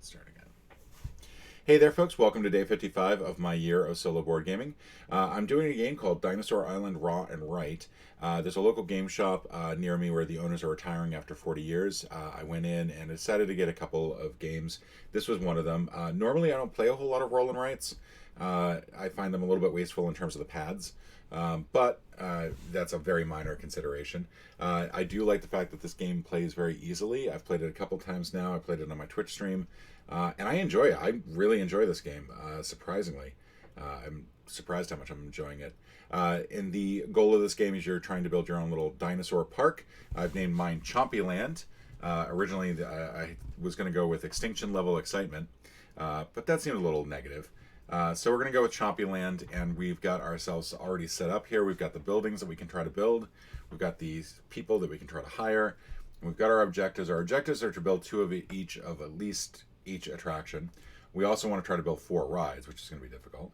Start again. Hey there, folks. Welcome to day 55 of my year of solo board gaming. I'm doing a game called Dinosaur Island Raw and Right. There's a local game shop near me where the owners are retiring after 40 years. I went in and decided to get a couple of games. This was one of them. Normally, I don't play a whole lot of roll and rights. I find them a little bit wasteful in terms of the pads. But that's a very minor consideration. I do like the fact that this game plays very easily. I've played it a couple times now. I played it on my Twitch stream, and I enjoy it. I really enjoy this game, surprisingly. I'm surprised how much I'm enjoying it. And the goal of this game is you're trying to build your own little dinosaur park. I've named mine Chompy Land. Originally, I was going to go with Extinction Level Excitement, but that seemed a little negative. So we're going to go with Chompy Land, and we've got ourselves already set up here. We've got the buildings that we can try to build. We've got these people that we can try to hire. And we've got our objectives. Our objectives are to build two of each of at least each attraction. We also want to try to build 4 rides, which is going to be difficult.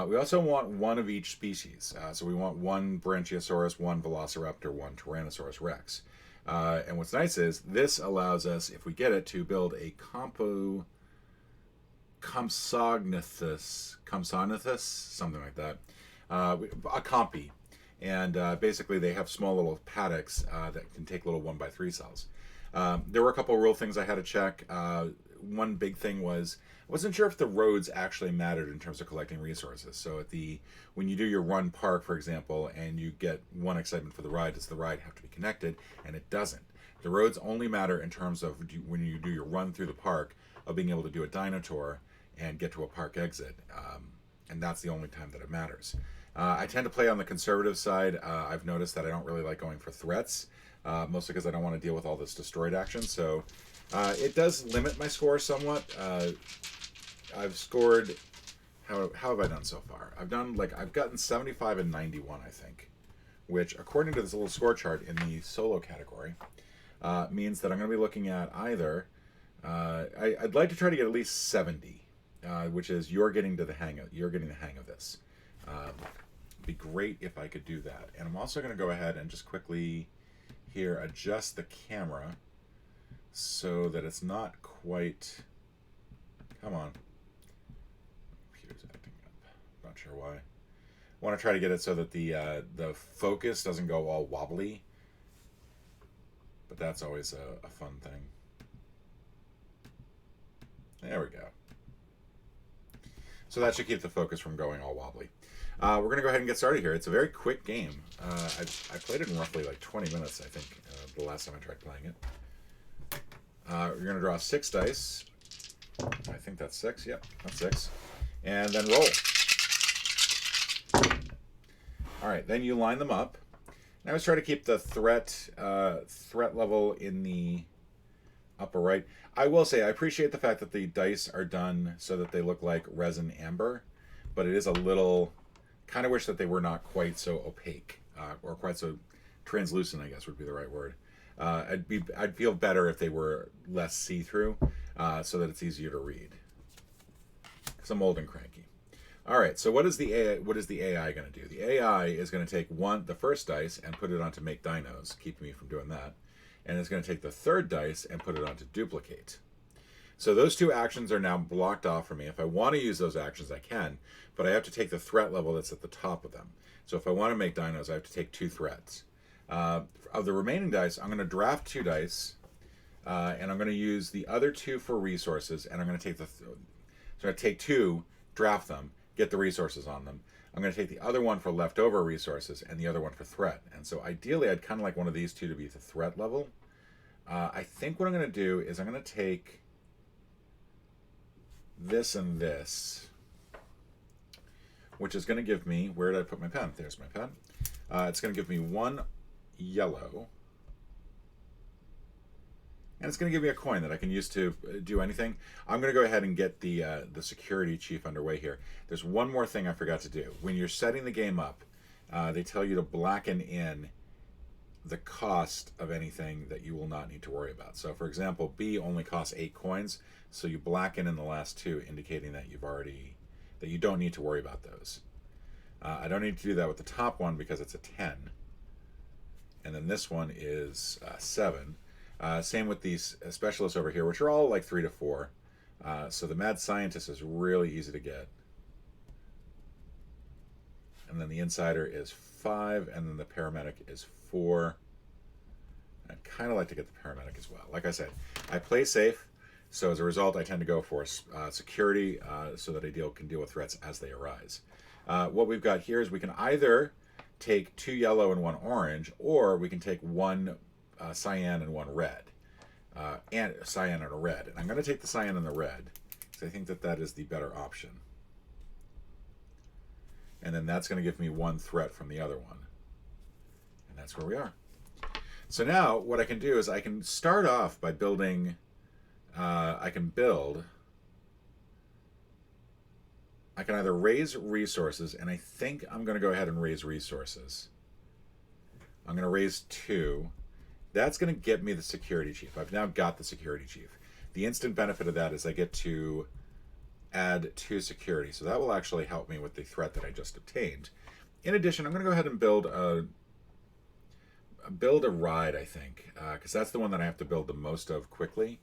We also want one of each species. So we want one Brachiosaurus, one Velociraptor, one Tyrannosaurus Rex. And what's nice is this allows us, if we get it, to build a Compsognathus, something like that, a compy, and basically they have small little paddocks that can take little 1x3 cells. There were a couple of real things I had to check. One big thing was I wasn't sure if the roads actually mattered in terms of collecting resources. So when you do your run park, for example, and you get 1 excitement for the ride, does the ride have to be connected? And it doesn't. The roads only matter in terms of when you do your run through the park of being able to do a Dino Tour and get to a park exit, and that's the only time that it matters. I tend to play on the conservative side. I've noticed that I don't really like going for threats, mostly because I don't want to deal with all this destroyed action, so it does limit my score somewhat. I've scored, how have I done so far? I've gotten 75 and 91, I think, which, according to this little score chart in the solo category, means that I'm going to be looking at either, I'd like to try to get at least 70. Which is you're getting the hang of this. It'd be great if I could do that. And I'm also going to go ahead and just quickly here adjust the camera so that it's not quite. Come on, computer's acting up. Not sure why. I want to try to get it so that the focus doesn't go all wobbly. But that's always a fun thing. There we go. So that should keep the focus from going all wobbly. We're going to go ahead and get started here. It's a very quick game. I played it in roughly like 20 minutes, I think, the last time I tried playing it. You're going to draw 6 dice. I think that's 6. Yep, that's 6. And then roll. All right, then you line them up. And I always try to keep the threat level in the upper right. I will say I appreciate the fact that the dice are done so that they look like resin amber, but it is a little, kind of wish that they were not quite so opaque, or quite so translucent, I guess would be the right word. I'd feel better if they were less see-through, so that it's easier to read. Because I'm old and cranky. All right, so what is the AI going to do? The AI is going to take the first dice and put it onto Make Dinos, keeping me from doing that. And it's going to take the third dice and put it on to Duplicate. So those 2 actions are now blocked off for me. If I want to use those actions, I can, but I have to take the threat level that's at the top of them. So if I want to make dinos, I have to take 2 threats. Of the remaining dice, I'm going to draft 2 dice, and I'm going to use the other 2 for resources, and I'm going to take so I take 2, draft them, get the resources on them. I'm going to take the other one for leftover resources and the other one for threat. And so ideally, I'd kind of like one of these 2 to be the threat level. I think what I'm going to do is I'm going to take this and this, which is going to give me, where did I put my pen? There's my pen. It's going to give me 1 yellow. And it's going to give me a coin that I can use to do anything. I'm going to go ahead and get the security chief underway here. There's one more thing I forgot to do. When you're setting the game up, they tell you to blacken in the cost of anything that you will not need to worry about. So, for example, B only costs 8 coins, so you blacken in the last 2, indicating that you don't need to worry about those. I don't need to do that with the top one because it's a 10. And then this one is 7. Same with these specialists over here, which are all like 3 to 4. So the mad scientist is really easy to get. And then the insider is 5, and then the paramedic is 4. I'd kind of like to get the paramedic as well. Like I said, I play safe, so as a result, I tend to go for security so that I can deal with threats as they arise. What we've got here is we can either take 2 yellow and 1 orange, or we can take 1 cyan and 1 red. And cyan and a red. And I'm going to take the cyan and the red, because I think that is the better option. And then that's going to give me 1 threat from the other one. And that's where we are. So now what I can do is I can start off by building, I can either raise resources, and I think I'm going to go ahead and raise resources. I'm going to raise 2. That's going to get me the security chief. I've now got the security chief. The instant benefit of that is I get to add 2 security. So that will actually help me with the threat that I just obtained. In addition, I'm going to go ahead and build a ride, I think, because that's the one that I have to build the most of quickly.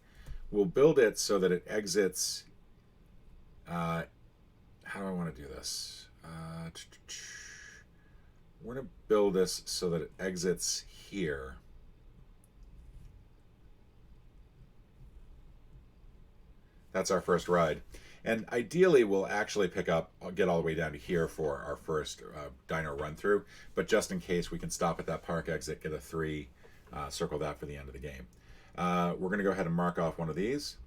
We'll build it so that it exits. How do I want to do this? We're going to build this so that it exits here. That's our first ride. And ideally, we'll actually get all the way down to here for our first dino run through. But just in case, we can stop at that park exit, get a 3, circle that for the end of the game. We're going to go ahead and mark off one of these.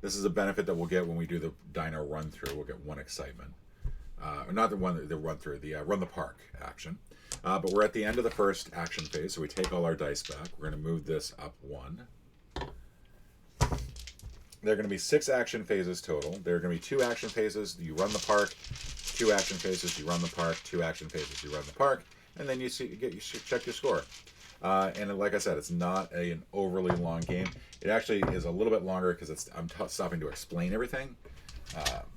This is a benefit that we'll get when we do the dino run through. We'll get 1 excitement. Not the run through, the run the park action. But we're at the end of the first action phase, so we take all our dice back. We're going to move this up 1. There are going to be 6 action phases total. There are going to be 2 action phases. You run the park. 2 action phases. You run the park. 2 action phases. You run the park. And then you check your score. And like I said, it's not an overly long game. It actually is a little bit longer because I'm stopping to explain everything.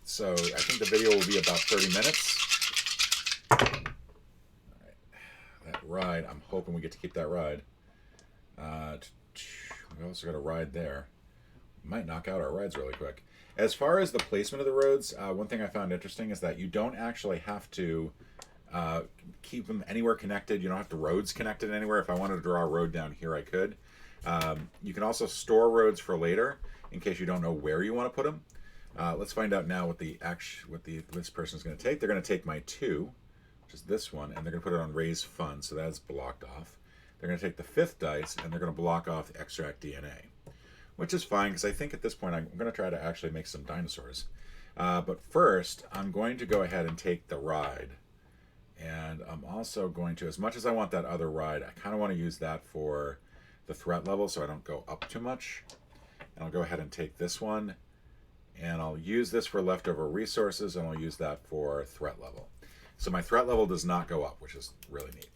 So I think the video will be about 30 minutes. All right. That ride, I'm hoping we get to keep that ride. We also got a ride there. Might knock out our rides really quick. As far as the placement of the roads, one thing I found interesting is that you don't actually have to keep them anywhere connected. You don't have to roads connected anywhere. If I wanted to draw a road down here, I could. You can also store roads for later in case you don't know where you want to put them. Let's find out now what this person is going to take. They're going to take my 2, which is this one, and they're going to put it on raise fund, so that's blocked off. They're going to take the 5th dice, and they're going to block off extract DNA. Which is fine, because I think at this point I'm going to try to actually make some dinosaurs. But first, I'm going to go ahead and take the ride. And I'm also going to, as much as I want that other ride, I kind of want to use that for the threat level so I don't go up too much. And I'll go ahead and take this one. And I'll use this for leftover resources, and I'll use that for threat level. So my threat level does not go up, which is really neat.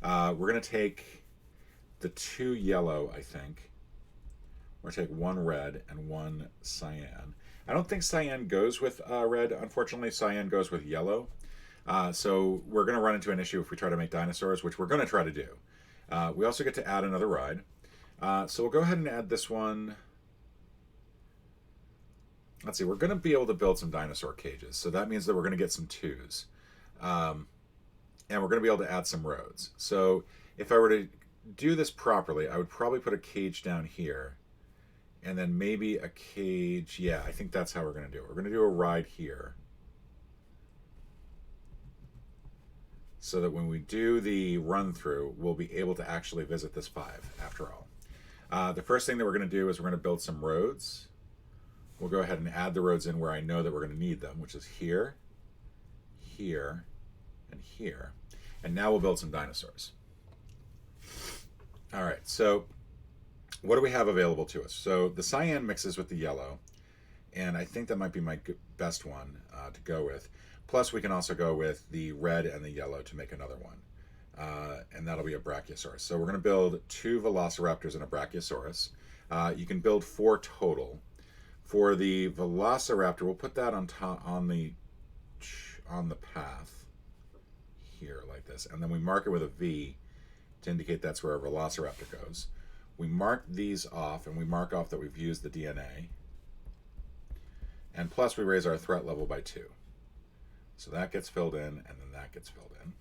We're going to take the 2 yellow, I think. We're going to take 1 red and 1 cyan. I don't think cyan goes with red. Unfortunately, cyan goes with yellow. So we're going to run into an issue if we try to make dinosaurs, which we're going to try to do. We also get to add another ride. So we'll go ahead and add this one. Let's see, we're going to be able to build some dinosaur cages. So that means that we're going to get some 2s. And we're going to be able to add some roads. So if I were to do this properly, I would probably put a cage down here. And then maybe a cage. Yeah, I think that's how we're going to do it. We're going to do a ride here. So that when we do the run through, we'll be able to actually visit this 5 after all. The first thing that we're going to do is we're going to build some roads. We'll go ahead and add the roads in where I know that we're going to need them, which is here, here, and here. And now we'll build some dinosaurs. All right, so what do we have available to us? So the cyan mixes with the yellow, and I think that might be my best one to go with. Plus, we can also go with the red and the yellow to make another one, and that'll be a Brachiosaurus. So we're going to build 2 Velociraptors and a Brachiosaurus. You can build 4 total. For the Velociraptor, we'll put that on the path here like this, and then we mark it with a V to indicate that's where a Velociraptor goes. We mark these off, and we mark off that we've used the DNA. And plus we raise our threat level by 2. So that gets filled in, and then that gets filled in.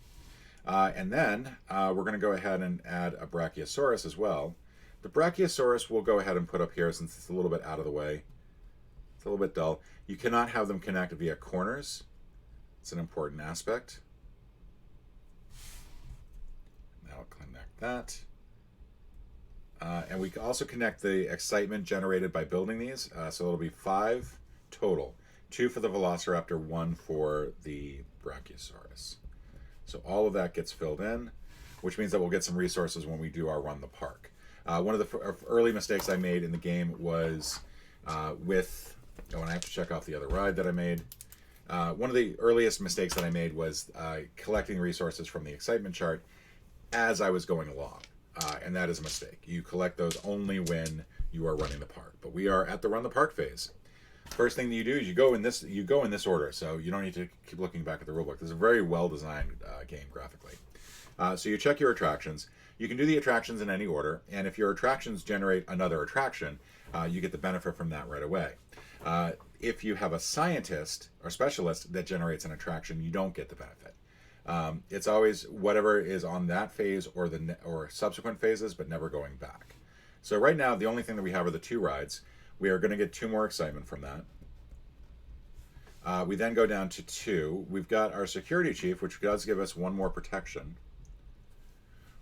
And then we're going to go ahead and add a Brachiosaurus as well. The Brachiosaurus we'll go ahead and put up here since it's a little bit out of the way. It's a little bit dull. You cannot have them connect via corners. It's an important aspect. That'll connect that. And we can also connect the excitement generated by building these. So it'll be 5 total. 2 for the Velociraptor, 1 for the Brachiosaurus. So all of that gets filled in, which means that we'll get some resources when we do our Run the Park. One of the early mistakes I made in the game was with... Oh, and I have to check off the other ride that I made. One of the earliest mistakes that I made was collecting resources from the excitement chart as I was going along. And that is a mistake. You collect those only when you are running the park. But we are at the Run the Park phase. First thing that you do is you go in this order, so you don't need to keep looking back at the rulebook. This is a very well designed game graphically. So you check your attractions. You can do the attractions in any order, and if your attractions generate another attraction, you get the benefit from that right away. If you have a scientist or specialist that generates an attraction, you don't get the benefit. It's always whatever is on that phase or subsequent phases, but never going back. So right now, the only thing that we have are the 2 rides. We are going to get 2 more excitement from that. We then go down to 2. We've got our security chief, which does give us 1 more protection.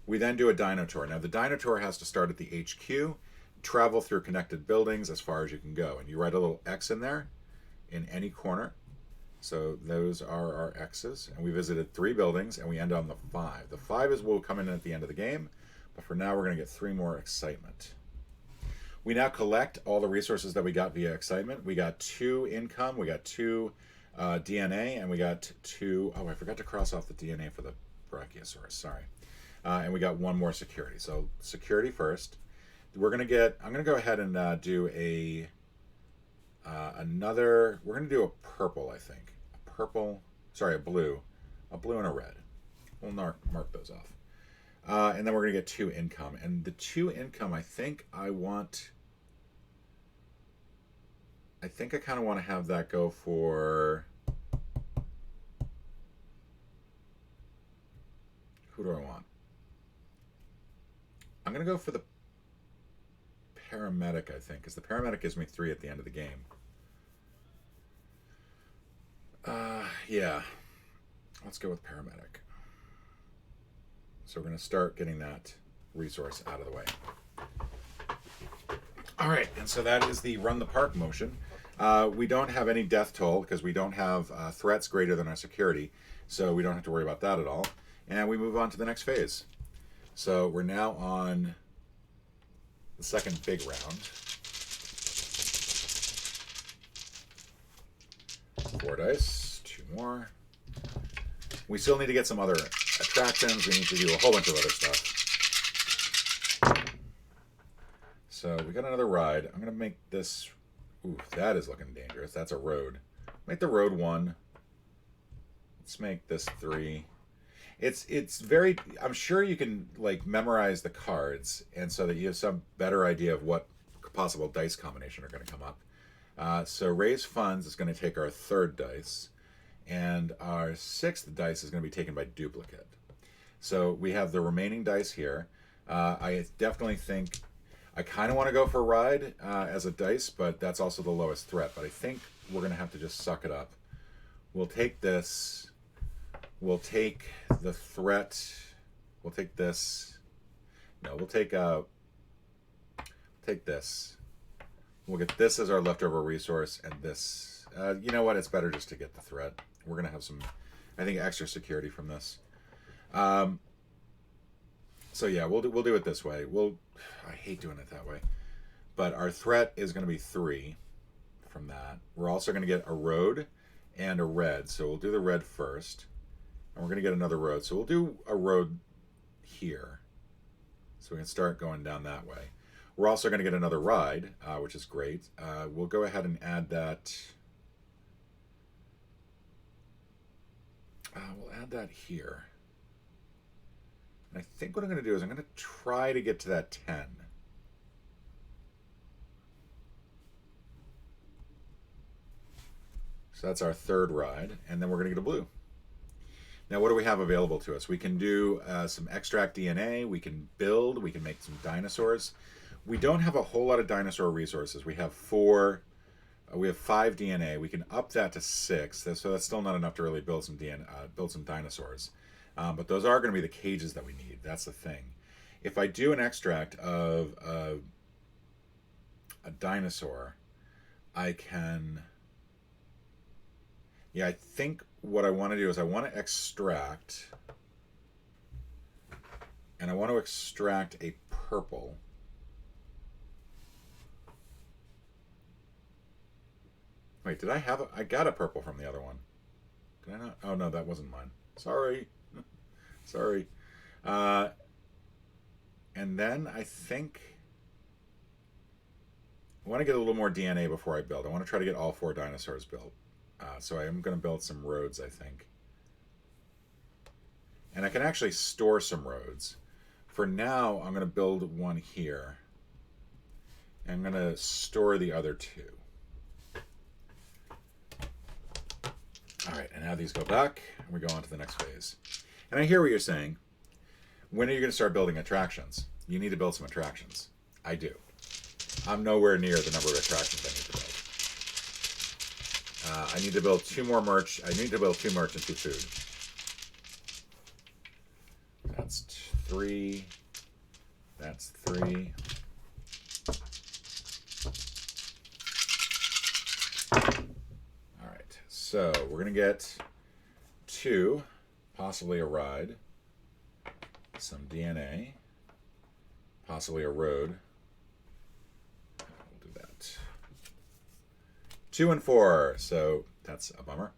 We then do a Dino Tour. Now, the Dino Tour has to start at the HQ, travel through connected buildings as far as you can go. And you write a little X in there in any corner. So those are our X's. And we visited 3 buildings, and we end on the 5. The 5 will come in at the end of the game. But for now, we're going to get 3 more excitement. We now collect all the resources that we got via excitement. We got 2 income, we got 2 DNA, and we got 2... Oh, I forgot to cross off the DNA for the Brachiosaurus, sorry. And we got 1 more security. So security first. We're going to get... I'm going to go ahead and do a... another... We're going to do a purple, I think. A purple... Sorry, a blue. A blue and a red. We'll mark those off. And then we're going to get 2 income. And the 2 income, I think I kind of want to have that go for... Who do I want? I'm going to go for the paramedic, I think, because the paramedic gives me 3 at the end of the game. Yeah. Let's go with paramedic. So we're going to start getting that resource out of the way. All right, and so that is the Run the Park motion. We don't have any death toll because we don't have threats greater than our security, so we don't have to worry about that at all. And we move on to the next phase. So we're now on the second big round. 4 dice, 2 more. We still need to get some other attractions. We need to do a whole bunch of other stuff. So we got another ride. I'm going to make this... Ooh, that is looking dangerous. That's a road. Make the road 1. Let's make this 3. It's very... I'm sure you can like memorize the cards, and so that you have some better idea of what possible dice combination are going to come up. So raise funds is going to take our 3rd dice, and our 6th dice is going to be taken by duplicate. So we have the remaining dice here. I definitely think I kind of want to go for ride as a dice, but that's also the lowest threat. But I think we're going to have to just suck it up. We'll take this. We'll take the threat. We'll take this. No, we'll take this. We'll get this as our leftover resource, and this. You know what? It's better just to get the threat. We're going to have some, I think, extra security from this. So yeah, we'll do it this way. I hate doing it that way. But our threat is going to be 3 from that. We're also going to get a road and a red. So we'll do the red first. And we're going to get another road. So we'll do a road here. So we can start going down that way. We're also going to get another ride, which is great. We'll go ahead and add that. We'll add that here. And I think what I'm going to do is I'm going to try to get to that 10. So that's our third ride, and then we're going to get a blue. Now, what do we have available to us? We can do some extract DNA. We can build. We can make some dinosaurs. We don't have a whole lot of dinosaur resources. We have 4. We have 5 DNA. We can up that to 6. So that's still not enough to really build some DNA, build some dinosaurs. But those are going to be the cages that we need. That's the thing. If I do an extract of a dinosaur, I can. Yeah, I think what I want to do is I want to extract, and I want to extract a purple. Wait, did I have a... I got a purple from the other one. Did I not? Oh, no, that wasn't mine. Sorry. Sorry. And then I think I want to get a little more DNA before I build. I want to try to get all 4 dinosaurs built. So I am going to build some roads, I think. And I can actually store some roads. For now, I'm going to build one here. And I'm going to store the other 2. All right, and now these go back, and we go on to the next phase. And I hear what you're saying. When are you going to start building attractions? You need to build some attractions. I do. I'm nowhere near the number of attractions I need to build. I need to build 2 more merch. I need to build 2 merch and 2 food. That's 3. That's 3. All right. So we're going to get 2, possibly a ride, some DNA, possibly a road. 2 and 4, so that's a bummer.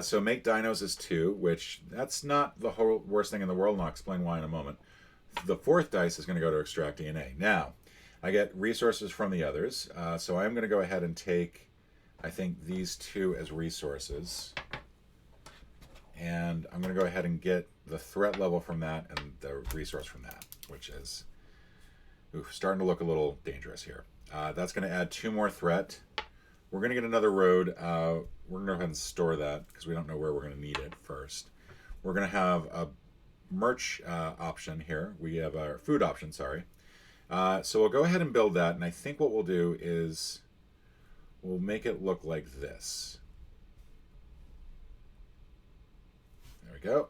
So make dinos is 2, which that's not the whole worst thing in the world, and I'll explain why in a moment. The 4th dice is going to go to extract DNA. Now, I get resources from the others, so I'm going to go ahead and take, I think, these 2 as resources. And I'm going to go ahead and get the threat level from that and the resource from that, which is starting to look a little dangerous here. That's going to add 2 more threat. We're going to get another road. We're going to go ahead and store that because we don't know where we're going to need it first. We're going to have a merch option here. We have our food option, sorry. So we'll go ahead and build that. And I think what we'll do is we'll make it look like this. There we go.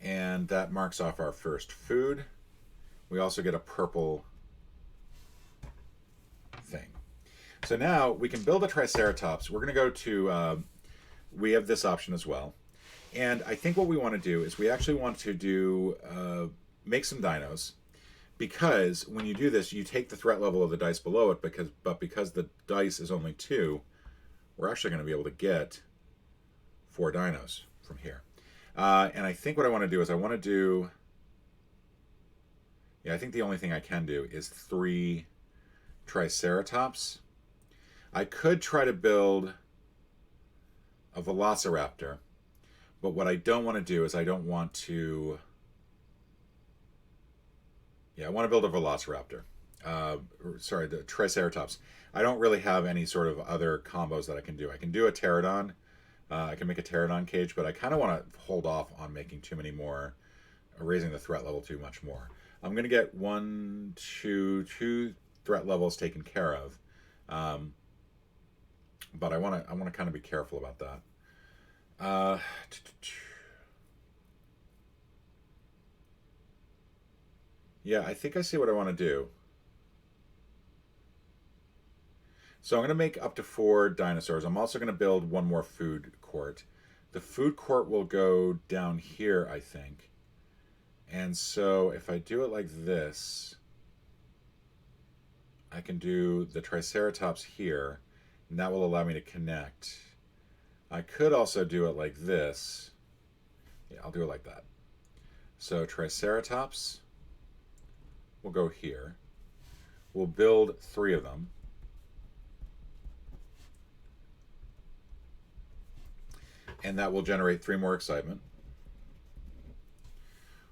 And that marks off our first food. We also get a purple thing. So now we can build a Triceratops. We're going to go to, we have this option as well. And I think what we want to do is we actually want to do, make some dinos. Because when you do this, you take the threat level of the dice below it, because the dice is only 2, we're actually going to be able to get 4 dinos from here. And I think what I want to do is I want to do, I think the only thing I can do is 3 Triceratops. I could try to build a Velociraptor, but what I don't want to do is I don't want to... I want to build a Velociraptor. Sorry, the Triceratops. I don't really have any sort of other combos that I can do. I can do a Pterodon. I can make a Pterodon cage, but I kind of want to hold off on making too many more, raising the threat level too much more. I'm going to get 2 threat levels taken care of. But I want to kind of be careful about that. Yeah, I think I see what I want to do. So I'm going to make up to 4 dinosaurs. I'm also going to build 1 more food court. The food court will go down here, I think. And so if I do it like this, I can do the Triceratops here, and that will allow me to connect. I could also do it like this. Yeah, I'll do it like that. So Triceratops will go here. We'll build 3 of them. And that will generate 3 more excitement.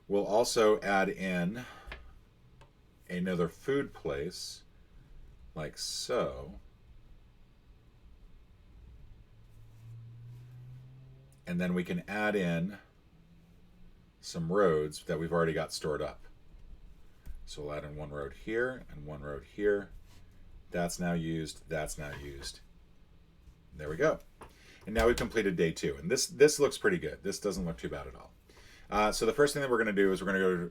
We'll also add in another food place, like so. and then we can add in some roads that we've already got stored up. So we'll add in one road here and one road here. That's now used. That's now used. There we go. And now we've completed day 2. And this looks pretty good. This doesn't look too bad at all. So the first thing that we're going to do is we're going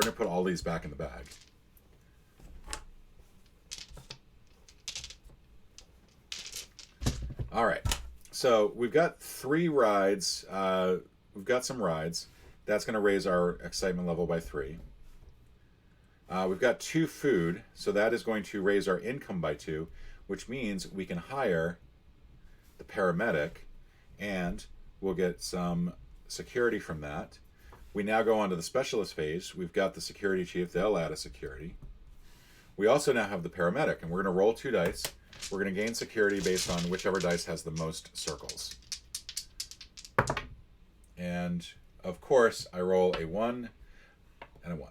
to put all these back in the bag. All right. So we've got 3 rides. We've got some rides. That's going to raise our excitement level by 3. We've got 2 food, so that is going to raise our income by 2, which means we can hire the paramedic, and we'll get some security from that. We now go on to the specialist phase. We've got the security chief. They'll add a security. We also now have the paramedic, and we're going to roll 2 dice. We're going to gain security based on whichever dice has the most circles. And, of course, I roll a 1 and a 1.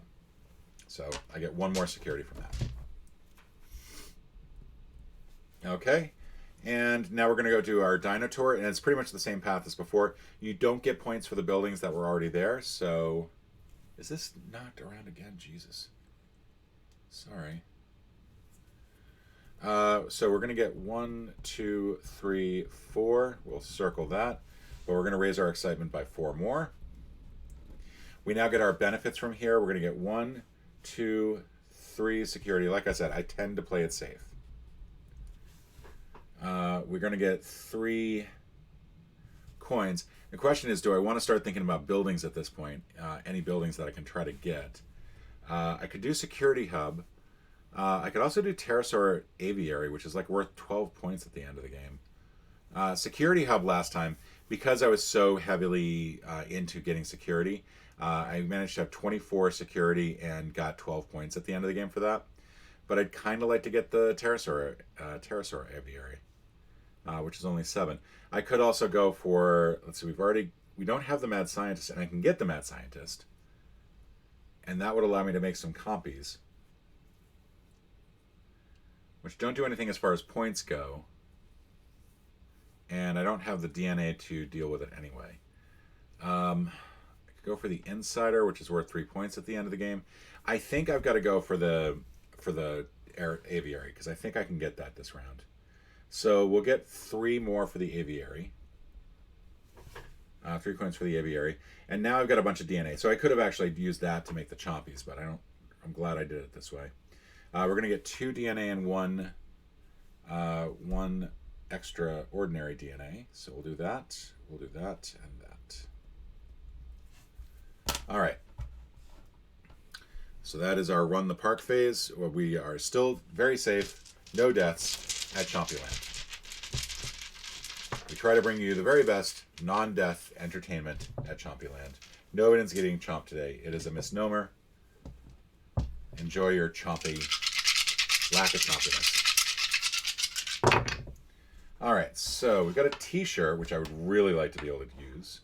So I get 1 more security from that. Okay, and now we're going to go do our Dino Tour, and it's pretty much the same path as before. You don't get points for the buildings that were already there, so... Is this knocked around again? Jesus. Sorry. So we're going to get 1, 2, 3, 4. We'll circle that, but we're going to raise our excitement by 4 more. We now get our benefits from here. We're going to get 1, 2, 3 security. Like I said, I tend to play it safe. We're going to get 3 coins. The question is, do I want to start thinking about buildings at this point? Any buildings that I can try to get. I could do security hub. I could also do pterosaur aviary, which is like worth 12 points at the end of the game. Security hub last time, because I was so heavily into getting security, I managed to have 24 security and got 12 points at the end of the game for that. But I'd kind of like to get the pterosaur aviary, which is only 7. I could also go for, let's see, we don't have the mad scientist, and I can get the mad scientist. And that would allow me to make some compies, which don't do anything as far as points go. And I don't have the DNA to deal with it anyway. I could go for the insider, which is worth 3 points at the end of the game. I think I've got to go for the aviary, because I think I can get that this round. So we'll get 3 more for the aviary. 3 coins for the aviary. And now I've got a bunch of DNA. So I could have actually used that to make the chompies, but I'm glad I did it this way. We're going to get 2 DNA and 1 extra ordinary DNA. So we'll do that. We'll do that and that. All right. So that is our run the park phase. We are still very safe. No deaths at Chompyland. We try to bring you the very best non-death entertainment at Chompyland. Nobody's getting chomped today. It is a misnomer. Enjoy your chompy lack of chompiness. All right, so we've got a t-shirt, which I would really like to be able to use.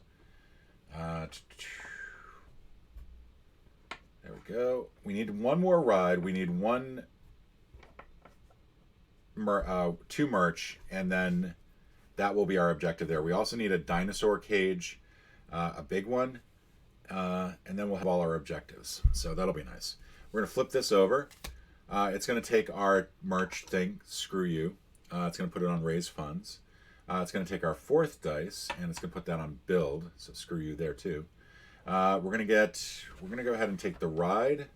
There we go. We need 1 more ride. We need 2 merch, and then that will be our objective there. We also need a dinosaur cage, a big one, and then we'll have all our objectives. So that'll be nice. We're going to flip this over. It's going to take our merch thing, screw you. It's going to put it on raise funds. It's going to take our 4th dice, and it's going to put that on build, so screw you there too. We're going to go ahead and take the ride.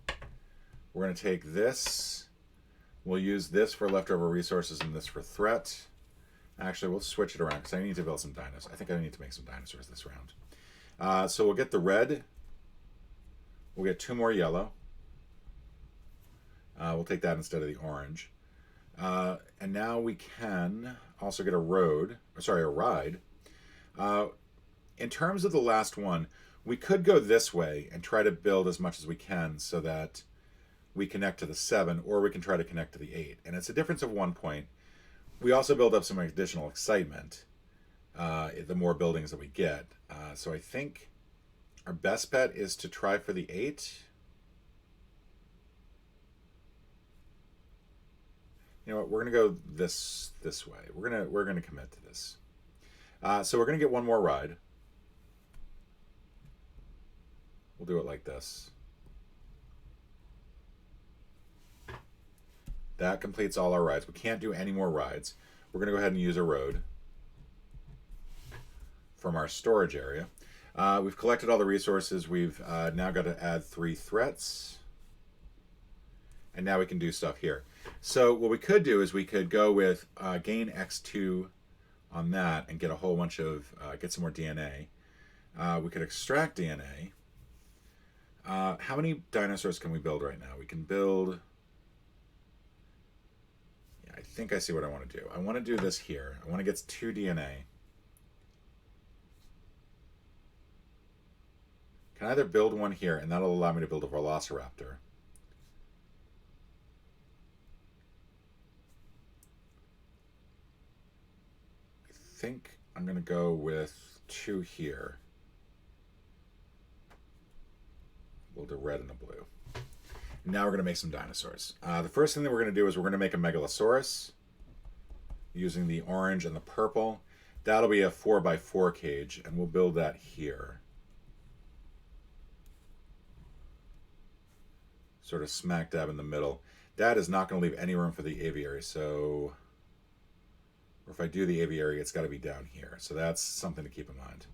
We're going to take this. We'll use this for leftover resources and this for threat. Actually, we'll switch it around because I need to build some dinos. I think I need to make some dinosaurs this round. So we'll get the red. We'll get 2 more yellow. We'll take that instead of the orange. And now we can also get a ride. In terms of the last one, we could go this way and try to build as much as we can so that we connect to the 7, or we can try to connect to the 8. And it's a difference of 1 point. We also build up some additional excitement the more buildings that we get. So I think our best bet is to try for the 8. You know what? We're gonna go this way. We're gonna commit to this. So we're gonna get 1 more ride. We'll do it like this. That completes all our rides. We can't do any more rides. We're going to go ahead and use a road from our storage area. We've collected all the resources. We've now got to add 3 threats. And now we can do stuff here. So what we could do is we could go with gain X2 on that and get a whole bunch of, get some more DNA. We could extract DNA. How many dinosaurs can we build right now? We can build... Yeah, I think I see what I want to do. I want to do this here. I want to get 2 DNA. Can I either build one here, and that'll allow me to build a Velociraptor. I think I'm going to go with 2 here. We'll do red and a blue. And now we're going to make some dinosaurs. The first thing that we're going to do is we're going to make a Megalosaurus using the orange and the purple. That'll be a 4x4 cage, and we'll build that here. Sort of smack dab in the middle. That is not going to leave any room for the aviary, so... Or if I do the aviary, it's got to be down here. So that's something to keep in mind.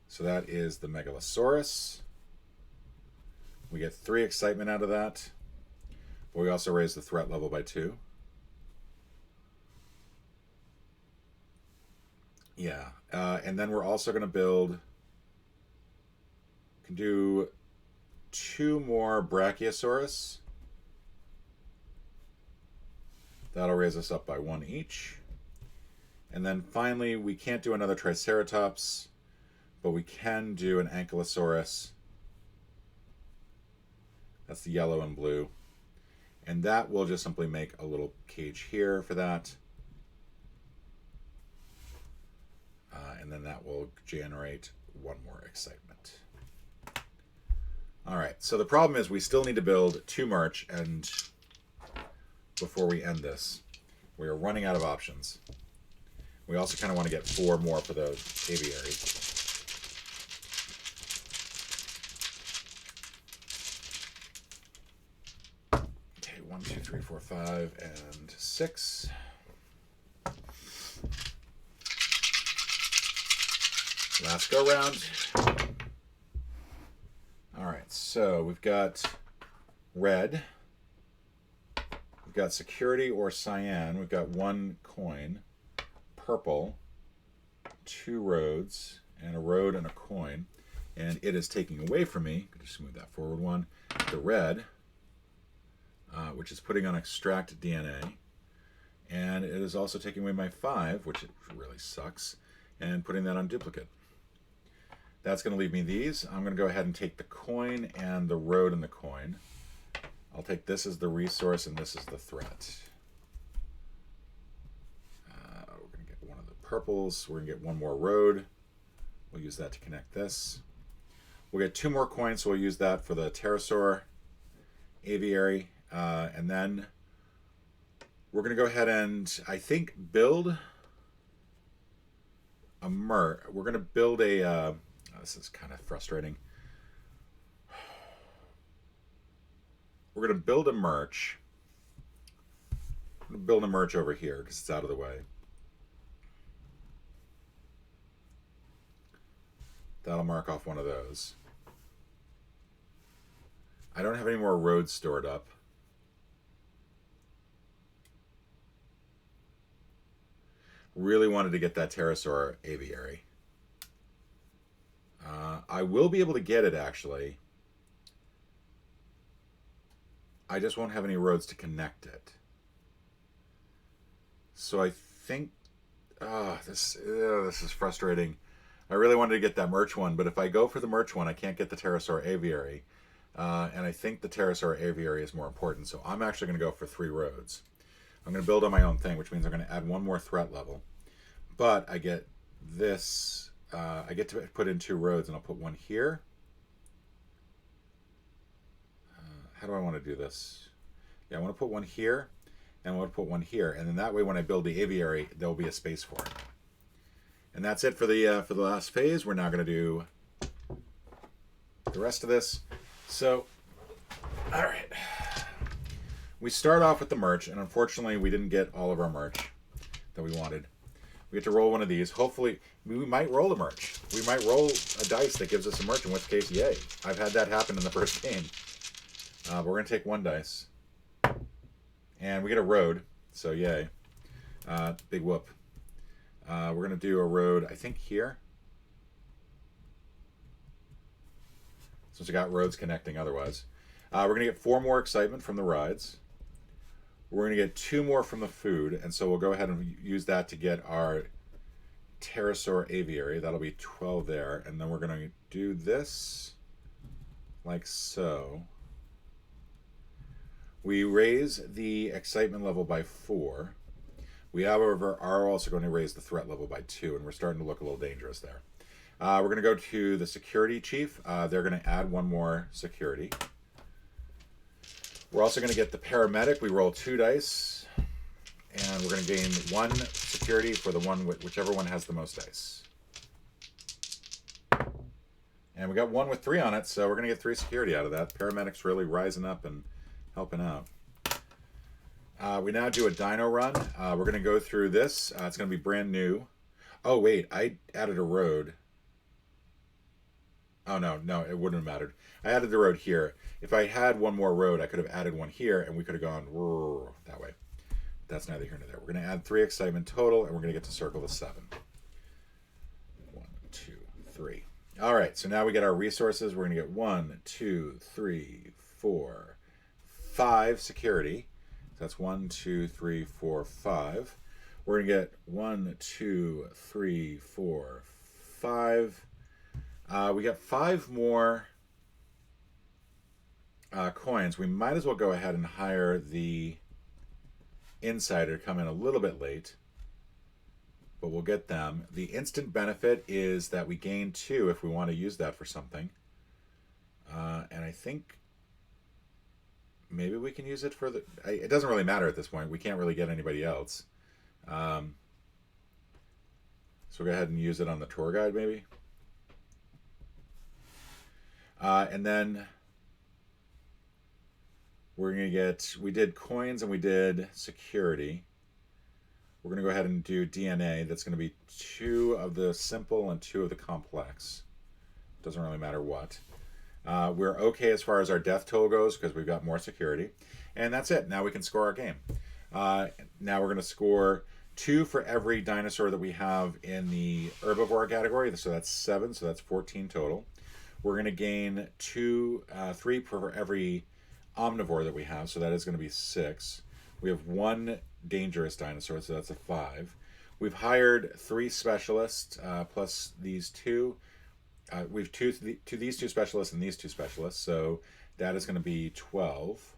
So that is the Megalosaurus. We get 3 excitement out of that. But we also raise the threat level by 2. Yeah. And then we're also going to build... Can do 2 more Brachiosaurus. That'll raise us up by 1 each. And then finally, we can't do another Triceratops, but we can do an Ankylosaurus. That's the yellow and blue. And that will just simply make a little cage here for that. And then that will generate 1 more excitement. All right, so the problem is we still need to build 2 merch, and before we end this, we are running out of options. We also kind of want to get 4 more for the aviary. Okay, 1, 2, 3, 4, 5, and 6. Last go round. All right, so we've got red. We've got security or cyan. We've got 1 coin. Purple. 2 roads. And a road and a coin. And it is taking away from me. Just move that forward 1. The red, which is putting on extract DNA. And it is also taking away my 5, which it really sucks, and putting that on duplicate. That's going to leave me these. I'm going to go ahead and take the coin and the road and the coin. I'll take this as the resource and this as the threat. We're going to get 1 of the purples. We're going to get 1 more road. We'll use that to connect this. We'll get 2 more coins, so we'll use that for the pterosaur aviary. And then we're going to go ahead and, I think, build a We're going to build a... this is kind of frustrating. We're going to build a merch. I'm going to build a merch over here because it's out of the way. That'll mark off 1 of those. I don't have any more roads stored up. Really wanted to get that pterosaur aviary. I will be able to get it, actually. I just won't have any roads to connect it. So I think... this is frustrating. I really wanted to get that merch one, but if I go for the merch one, I can't get the pterosaur aviary. And I think the pterosaur aviary is more important, so I'm actually going to go for 3 roads. I'm going to build on my own thing, which means I'm going to add 1 more threat level. But I get this... I get to put in 2 roads, and I'll put 1 here. How do I want to do this? Yeah, I want to put 1 here, and I want to put 1 here, and then that way when I build the aviary, there'll be a space for it. And that's it for the last phase. We're now going to do the rest of this. So, all right. We start off with the merch, and unfortunately we didn't get all of our merch that we wanted. We get to roll one of these. Hopefully, we might roll a merch. We might roll a dice that gives us a merch, in which case, yay. I've had that happen in the first game. But we're going to take one dice. And we get a road, so yay. Big whoop. We're going to do a road, I think, here. Since we got roads connecting otherwise. We're going to get 4 more excitement from the rides. We're going to get 2 more from the food, and so we'll go ahead and use that to get our pterosaur aviary. That'll be 12 there, and then we're going to do this like so. We raise the excitement level by 4. We, however, are also going to raise the threat level by 2, and we're starting to look a little dangerous there. We're going to go to the security chief. They're going to add 1 more security. We're also going to get the paramedic. We roll 2 dice, and we're going to gain 1 security for the one, whichever one has the most dice. And we got 1 with 3 on it, so we're going to get 3 security out of that. Paramedic's really rising up and helping out. We now do a dino run. We're going to go through this. It's going to be brand new. Oh, wait, I added a road. Oh, no, it wouldn't have mattered. I added the road here. If I had 1 more road, I could have added 1 here, and we could have gone that way. That's neither here nor there. We're going to add 3 excitement total, and we're going to get to circle the 7. 1, 2, 3. All right, so now we get our resources. We're going to get 1, 2, 3, 4, 5 security. That's 1, 2, 3, 4, 5. We're going to get 1, 2, 3, 4, 5. We got 5 more coins. We might as well go ahead and hire the insider to come in a little bit late, but we'll get them. The instant benefit is that we gain 2 if we want to use that for something. And I think maybe we can use it for the... It doesn't really matter at this point. We can't really get anybody else. So we'll go ahead and use it on the tour guide, maybe. And then we're going to get... We did coins and we did security. We're going to go ahead and do DNA. That's going to be 2 of the simple and 2 of the complex. Doesn't really matter what. We're okay as far as our death toll goes because we've got more security. And that's it. Now we can score our game. Now we're going to score 2 for every dinosaur that we have in the herbivore category. So that's 7. So that's 14 total. We're going to gain 3 for every omnivore that we have. So that is going to be 6. We have 1 dangerous dinosaur. So that's a 5. We've hired 3 specialists plus these 2. We've these 2 specialists and these 2 specialists, so that is going to be 12.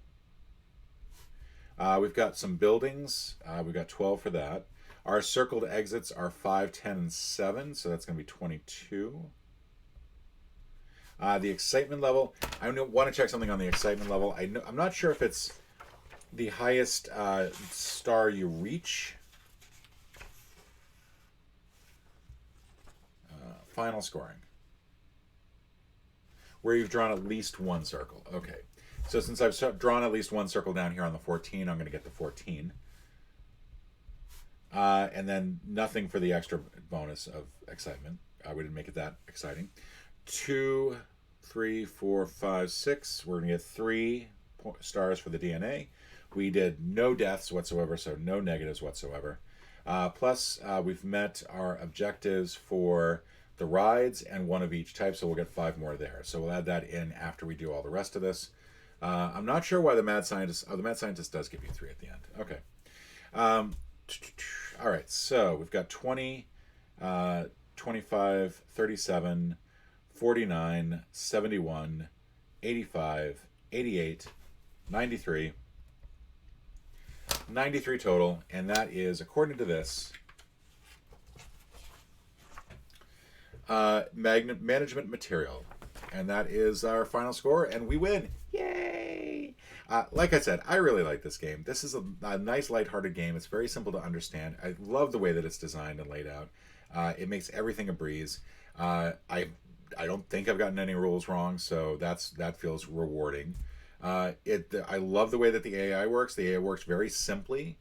We've got some buildings. We've got 12 for that. Our circled exits are 5, 10, and 7, so that's going to be 22. The excitement level, I want to check something on the excitement level. I'm not sure if it's the highest star you reach. Final scoring. Where you've drawn at least 1 circle. Okay. So since I've drawn at least 1 circle down here on the 14, I'm going to get the 14. And then nothing for the extra bonus of excitement. We didn't make it that exciting. 2, 3, 4, 5, 6. We're going to get 3 stars for the DNA. We did no deaths whatsoever, so no negatives whatsoever. Plus, we've met our objectives for the rides and 1 of each type, so we'll get 5 more there. So we'll add that in after we do all the rest of this. I'm not sure why the mad scientist... Oh, the mad scientist does give you 3 at the end. Okay. All right, so we've got 20, 25, 37, 49, 71, 85, 88, 93. 93 total, and that is, according to this, management material, and that is our final score, and we win. Yay! Like I said, I really like this game. This is a nice lighthearted game. It's very simple to understand. I love the way that it's designed and laid out. It makes everything a breeze. I I don't think I've gotten any rules wrong, so that feels rewarding. I love the way that the AI works. The AI works very simply.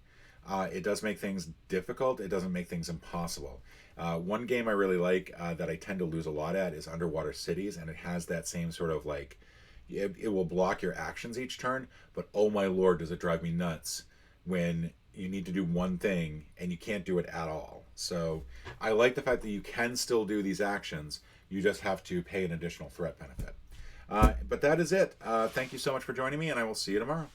It does make things difficult. It doesn't make things impossible. One game I really like that I tend to lose a lot at is Underwater Cities, and it has that same sort of like it will block your actions each turn, but oh my lord, does it drive me nuts when you need to do one thing and you can't do it at all. So I like the fact that you can still do these actions. You just have to pay an additional threat benefit. But that is it. Thank you so much for joining me, and I will see you tomorrow.